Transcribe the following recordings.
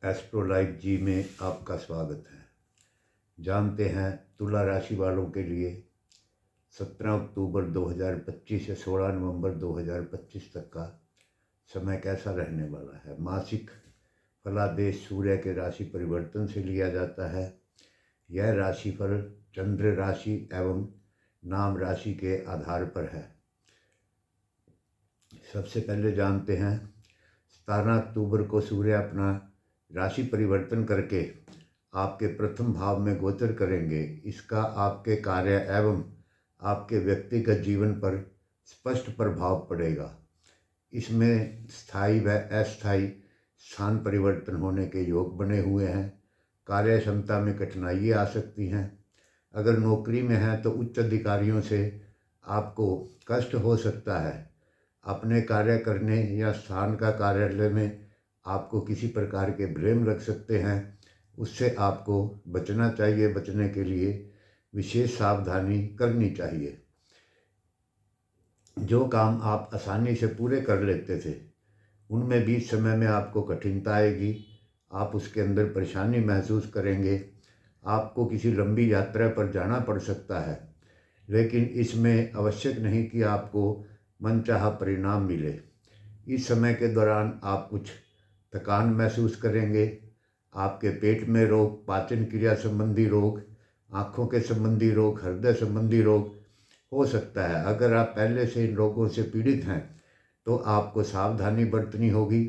Astrolife जी में आपका स्वागत है। जानते हैं तुला राशि वालों के लिए 17 अक्टूबर 2025 से 16 नवंबर 2025 तक का समय कैसा रहने वाला है। मासिक फलादेश सूर्य के राशि परिवर्तन से लिया जाता है। यह राशिफल चंद्र राशि एवं नाम राशि के आधार पर है। सबसे पहले जानते हैं 17 अक्टूबर को सूर्य अपना राशि परिवर्तन करके आपके प्रथम भाव में गोचर करेंगे। इसका आपके कार्य एवं आपके व्यक्तिगत जीवन पर स्पष्ट प्रभाव पड़ेगा। इसमें स्थायी व अस्थायी स्थान परिवर्तन होने के योग बने हुए हैं। कार्य क्षमता में कठिनाई आ सकती हैं। अगर नौकरी में है तो उच्च अधिकारियों से आपको कष्ट हो सकता है। अपने कार्य करने या स्थान का कार्यालय में आपको किसी प्रकार के ब्लेम लग सकते हैं, उससे आपको बचना चाहिए। बचने के लिए विशेष सावधानी करनी चाहिए। जो काम आप आसानी से पूरे कर लेते थे उनमें बीच समय में आपको कठिनता आएगी। आप उसके अंदर परेशानी महसूस करेंगे। आपको किसी लंबी यात्रा पर जाना पड़ सकता है, लेकिन इसमें आवश्यक नहीं कि आपको मनचाहा परिणाम मिले। इस समय के दौरान आप कुछ थकान महसूस करेंगे। आपके पेट में रोग, पाचन क्रिया संबंधी रोग, आँखों के संबंधी रोग, हृदय संबंधी रोग हो सकता है। अगर आप पहले से इन रोगों से पीड़ित हैं तो आपको सावधानी बरतनी होगी।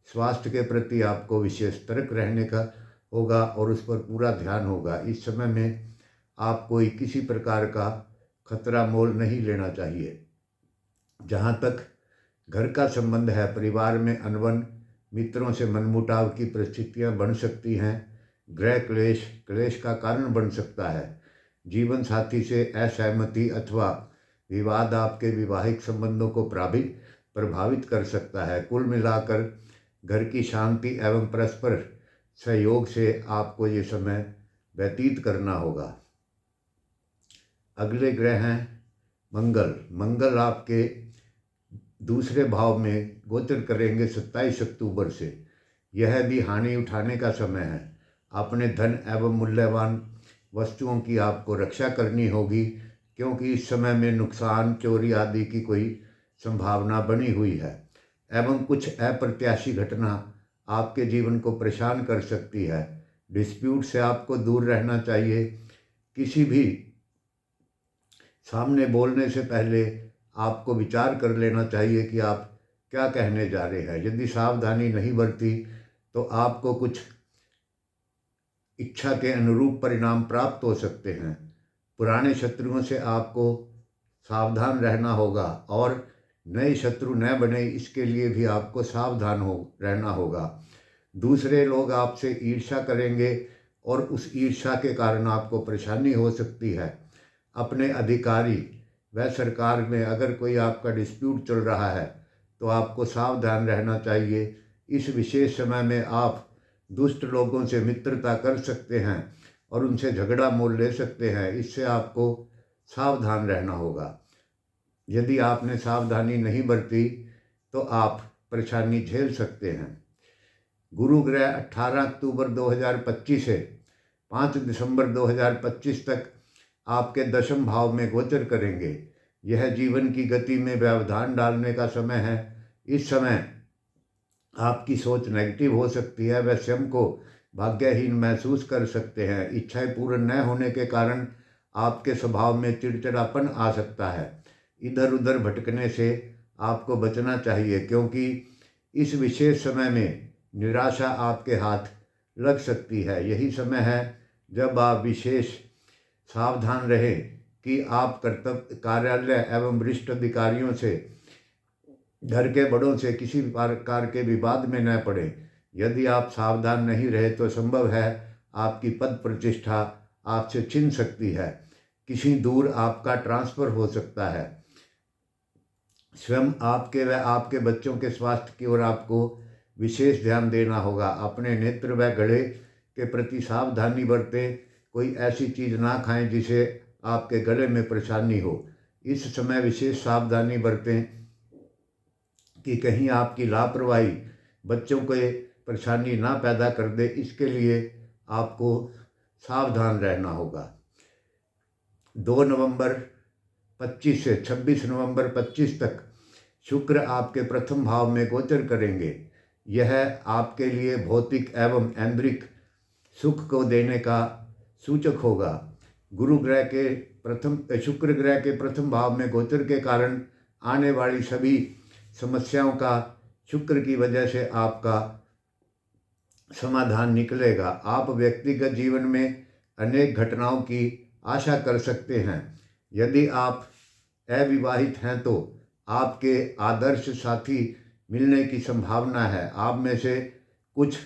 स्वास्थ्य के प्रति आपको विशेष सतर्क रहने का होगा और उस पर पूरा ध्यान होगा। इस समय में आप कोई किसी प्रकार का खतरा मोल नहीं लेना चाहिए। जहाँ तक घर का संबंध है, परिवार में अनबन, मित्रों से मनमुटाव की परिस्थितियां बन सकती हैं। गृह क्लेश का कारण बन सकता है। जीवन साथी से असहमति अथवा विवाद आपके वैवाहिक संबंधों को प्रभावित कर सकता है। कुल मिलाकर घर की शांति एवं परस्पर सहयोग से आपको ये समय व्यतीत करना होगा। अगले ग्रह हैं मंगल आपके दूसरे भाव में गोचर करेंगे 27 अक्टूबर से। यह भी हानि उठाने का समय है। अपने धन एवं मूल्यवान वस्तुओं की आपको रक्षा करनी होगी, क्योंकि इस समय में नुकसान, चोरी आदि की कोई संभावना बनी हुई है एवं कुछ अप्रत्याशी घटना आपके जीवन को परेशान कर सकती है। डिस्प्यूट से आपको दूर रहना चाहिए। किसी भी सामने बोलने से पहले आपको विचार कर लेना चाहिए कि आप क्या कहने जा रहे हैं। यदि सावधानी नहीं बरती तो आपको कुछ इच्छा के अनुरूप परिणाम प्राप्त हो सकते हैं। पुराने शत्रुओं से आपको सावधान रहना होगा और नए शत्रु न बने, इसके लिए भी आपको सावधान रहना होगा। दूसरे लोग आपसे ईर्ष्या करेंगे और उस ईर्ष्या के कारण आपको परेशानी हो सकती है। अपने अधिकारी व सरकार में अगर कोई आपका डिस्प्यूट चल रहा है तो आपको सावधान रहना चाहिए। इस विशेष समय में आप दुष्ट लोगों से मित्रता कर सकते हैं और उनसे झगड़ा मोल ले सकते हैं। इससे आपको सावधान रहना होगा। यदि आपने सावधानी नहीं बरती तो आप परेशानी झेल सकते हैं। गुरु ग्रह 18 अक्टूबर 2025 से 5 दिसंबर 2025 तक आपके दशम भाव में गोचर करेंगे। यह जीवन की गति में व्यवधान डालने का समय है। इस समय आपकी सोच नेगेटिव हो सकती है। वह स्वयं को भाग्यहीन महसूस कर सकते हैं। इच्छाएं पूर्ण न होने के कारण आपके स्वभाव में चिड़चिड़ापन आ सकता है। इधर उधर भटकने से आपको बचना चाहिए, क्योंकि इस विशेष समय में निराशा आपके हाथ लग सकती है। यही समय है जब आप विशेष सावधान रहें कि आप कर्तव्य कार्यालय एवं वरिष्ठ अधिकारियों से, घर के बड़ों से किसी प्रकार के विवाद में न पड़े। यदि आप सावधान नहीं रहे तो संभव है आपकी पद प्रतिष्ठा आपसे छिन सकती है। किसी दूर आपका ट्रांसफ़र हो सकता है। स्वयं आपके व आपके बच्चों के स्वास्थ्य की ओर आपको विशेष ध्यान देना होगा। अपने नेत्र व गले के प्रति सावधानी बरतें। कोई ऐसी चीज़ ना खाएं जिसे आपके गले में परेशानी हो। इस समय विशेष सावधानी बरतें कि कहीं आपकी लापरवाही बच्चों के परेशानी ना पैदा कर दे, इसके लिए आपको सावधान रहना होगा। 2 नवंबर 25 से 26 नवंबर 25 तक शुक्र आपके प्रथम भाव में गोचर करेंगे। यह आपके लिए भौतिक एवं ऐन्द्रिक सुख को देने का सूचक होगा। शुक्र ग्रह के प्रथम भाव में गोचर के कारण आने वाली सभी समस्याओं का शुक्र की वजह से आपका समाधान निकलेगा। आप व्यक्तिगत जीवन में अनेक घटनाओं की आशा कर सकते हैं। यदि आप अविवाहित हैं तो आपके आदर्श साथी मिलने की संभावना है। आप में से कुछ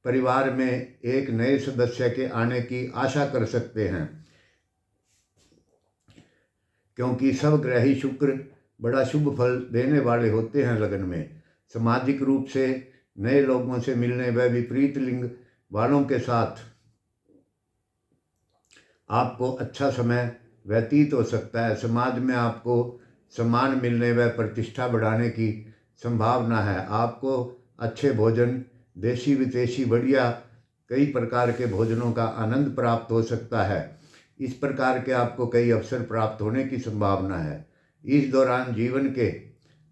परिवार में एक नए सदस्य के आने की आशा कर सकते हैं, क्योंकि सब ग्रही शुक्र बड़ा शुभ फल देने वाले होते हैं। लगन में सामाजिक रूप से नए लोगों से मिलने व विपरीत लिंग वालों के साथ आपको अच्छा समय व्यतीत हो सकता है। समाज में आपको सम्मान मिलने व प्रतिष्ठा बढ़ाने की संभावना है। आपको अच्छे भोजन, देसी विदेशी बढ़िया कई प्रकार के भोजनों का आनंद प्राप्त हो सकता है। इस प्रकार के आपको कई अवसर प्राप्त होने की संभावना है। इस दौरान जीवन के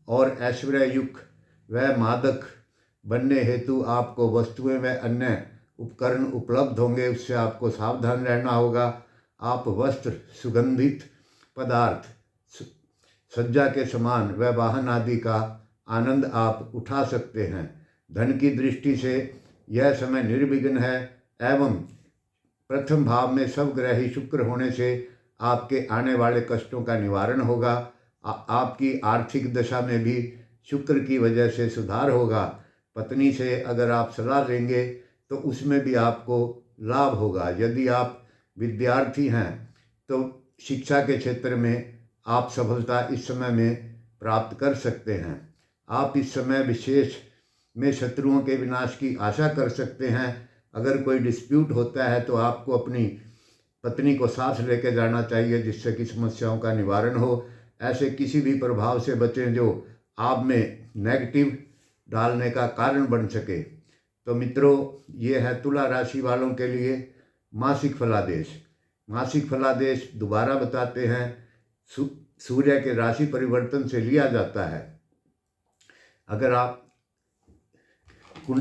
और ऐश्वर्ययुक्त व मादक बनने हेतु आपको वस्तुएं व अन्य उपकरण उपलब्ध होंगे, उससे आपको सावधान रहना होगा। आप वस्त्र, सुगंधित पदार्थ, सज्जा के सामान व वाहन आदि का आनंद आप उठा सकते हैं। धन की दृष्टि से यह समय निर्विघ्न है एवं प्रथम भाव में सब ग्रही शुक्र होने से आपके आने वाले कष्टों का निवारण होगा। आपकी आर्थिक दशा में भी शुक्र की वजह से सुधार होगा। पत्नी से अगर आप सलाह लेंगे तो उसमें भी आपको लाभ होगा। यदि आप विद्यार्थी हैं तो शिक्षा के क्षेत्र में आप सफलता इस समय में प्राप्त कर सकते हैं। आप इस समय विशेष में शत्रुओं के विनाश की आशा कर सकते हैं। अगर कोई डिस्प्यूट होता है तो आपको अपनी पत्नी को साथ लेकर जाना चाहिए, जिससे कि समस्याओं का निवारण हो। ऐसे किसी भी प्रभाव से बचें जो आप में नेगेटिव डालने का कारण बन सके। तो मित्रों, ये है तुला राशि वालों के लिए मासिक फलादेश। मासिक फलादेश दोबारा बताते हैं, सूर्य के राशि परिवर्तन से लिया जाता है। अगर आप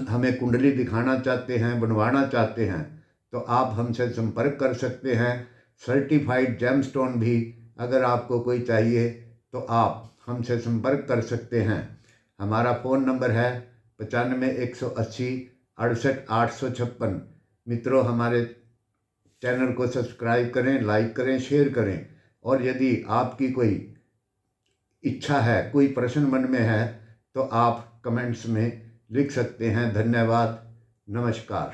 हमें कुंडली दिखाना चाहते हैं, बनवाना चाहते हैं, तो आप हमसे संपर्क कर सकते हैं। सर्टिफाइड जेमस्टोन भी अगर आपको कोई चाहिए तो आप हमसे संपर्क कर सकते हैं। हमारा फ़ोन नंबर है 95 180 68 856। मित्रों, हमारे चैनल को सब्सक्राइब करें, लाइक करें, शेयर करें। और यदि आपकी कोई इच्छा है, कोई प्रश्न मन में है, तो आप कमेंट्स में लिख सकते हैं। धन्यवाद। नमस्कार।